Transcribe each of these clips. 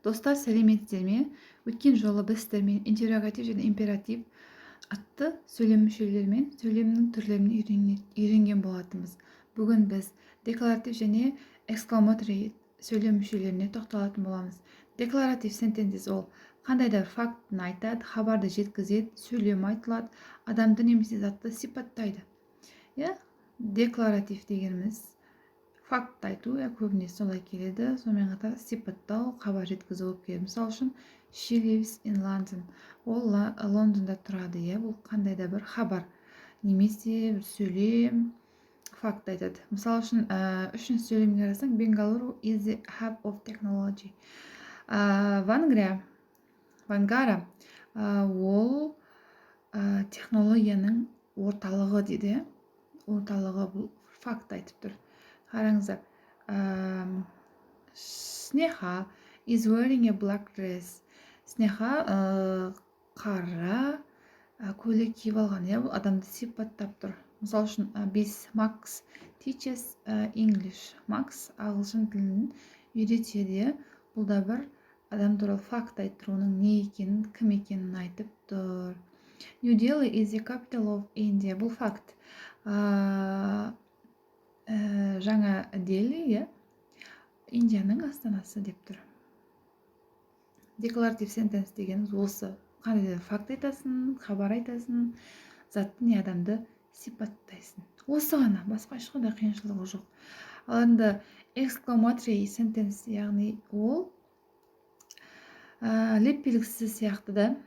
Достар, сәлеметсіздер ме? Өткен жолы біз сіздермен интеррогатив және императив атты сөйлем мүшелерімен сөйлемнің түрлерін үйренген болатынбыз. Бүгін біз декларатив және экскламаторий сөйлем мүшелеріне тоқталатын боламыз. Декларатив сентенс ол қандай да бір фактыны айтады, хабарды жеткізеді, сөйлем айтылады, адамды немесе затты сипаттайды. Декларатив дегеніміз факт айту, көбінесе солай келеді. Сонымен қатар сипаттау, хабар жеткізу болып келеді. Мысалы үшін she lives in London. Ол Лондонда тұрады. Бұл қандай да бір хабар немесе бір сөйлем, факт айтады. Мысалы үшін үшінші сөйлемге қарасаң, Bengaluru is the hub of technology. Вангара ол технологияның орталығы дейді. Орталығы бұл факт айтып тұр. Қараңыздар, Снеха is wearing a black dress. Снеха қара көйлек киіп алған. Бұл адамды сипаттап тұр. Мысалы үшін Max teaches English. Max ағылшын тілін үйретеді. Бұл да бір адам туралы факт айтып тұр, оның не екенін, кім екенін айтып тұр. New Delhi is the capital of India. Бұл факт. Жаңа Дели, Индияның астанасы деп тұр. Декларатив сентенс дегеніміз осы. Қандай да факт айтасың, хабар айтасың, затты не адамды сипаттайсың. Осы ғана, басқа ешқандай қиыншылығы жоқ. Ал енді экскламаторий сентенс, яғни ол леп белгісі сияқты да,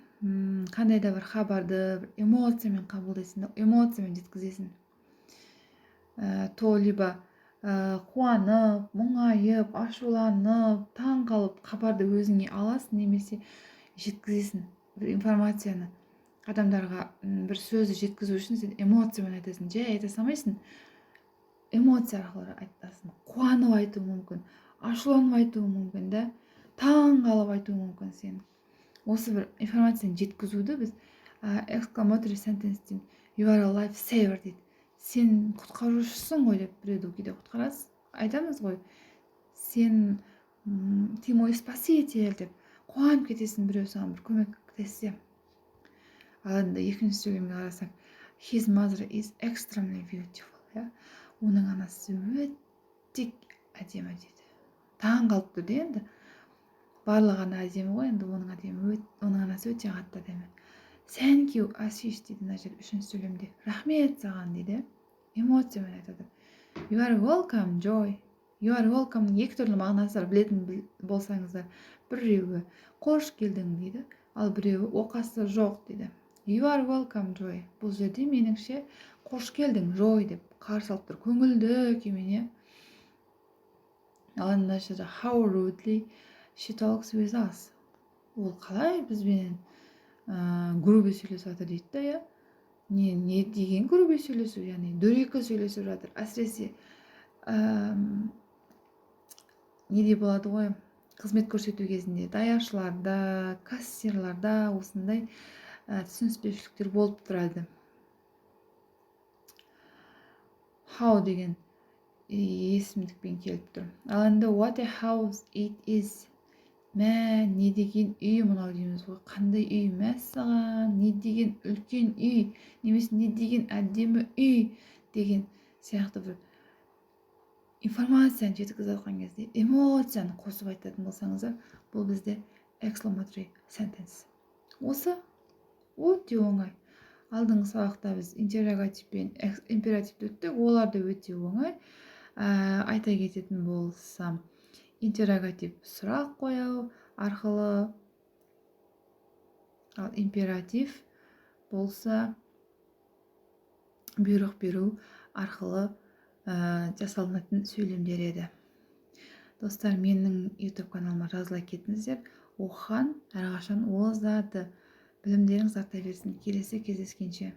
қандай да бір хабарды эмоциямен қабылдайсың, эмоциямен жеткізесің. То либо қуанып, мұңайып, ашуланып, таң қалып хабарды өзіңе аласың, немесе жеткізесің. Бір информацияны адамдарға бір сөзді жеткізу үшін сен эмоциямен айтасың. Жай айта салмайсың, эмоция арқылы айтасың. Қуанып айту мүмкін, ашуланып айту мүмкін, да, таң қалып айту мүмкін сен. Осы бір информацияны жеткізуді біз экскламаторий сентенс дейміз. You are a life saver дейді. Сен құтқарушысың ғой деп біреуді кейде құтқарасыз. Айтамыз ғой, сен ты мой спаситель деп қуанып кетесің, біреу саған бір көмектессе. Ал енді екінші сөйлемге қарасақ, his mother is extremely beautiful. Оның анасы өте әдемі дейді. Таң қалып тұр де, енді барлығы ана әдемі ғой, енді оның анасы өте қатты әдемі. Thank you, Ashish дейді мына жер үшінші сөйлемде. Рахмет саған дейді. Эмоциямен айтады. You are welcome, Joy. You are welcome. Екі түрлі мағынасы бар, білетін болсаңыздар. Біреуі қош келдің дейді, ал біреуі оқасы жоқ дейді. You are welcome, Joy. Бұл жерде меніңше қош келдің, Joy деп қарсы алып тұр. Көңілді күймен. Ал мына жерде how rudely she talks with us. Ол қалай бізбен грубо сөйлесіп жатыр дейді да, не деген грубо сөйлесу, яғни дөрекі сөйлесіп жатыр. Әсіресе неде болады ғой, қызмет көрсету кезінде, даяшыларда, кассирларда осындай түсініспеушіліктер болып тұрады. How деген есімдікпен келіп тұр. Ал енді what a house it is. Не деген үй мынау дейміз ғой. Қандай үй, мәссаған, не деген үлкен үй, немесе не деген әдемі үй деген сияқты бір информацияны жеткізіп жатқан кезде эмоцияны қосып айтатын болсаңыздар, бұл бізде exclamatory sentence. Осы өте оңай. Алдыңғы сабақта біз интеррогатив пен императивті өттік, олар да өте оңай. Айта кететін болсам, интеррогатив сұрақ қою арқылы, ал императив болса бұйрық беру арқылы жасалынатын сөйлемдер еді. Достар, менің YouTube каналыма жазыла кетіңіздер. Оқыған әрқашан озады. Білімдеріңіз арта берсін. Келесі кездескенше.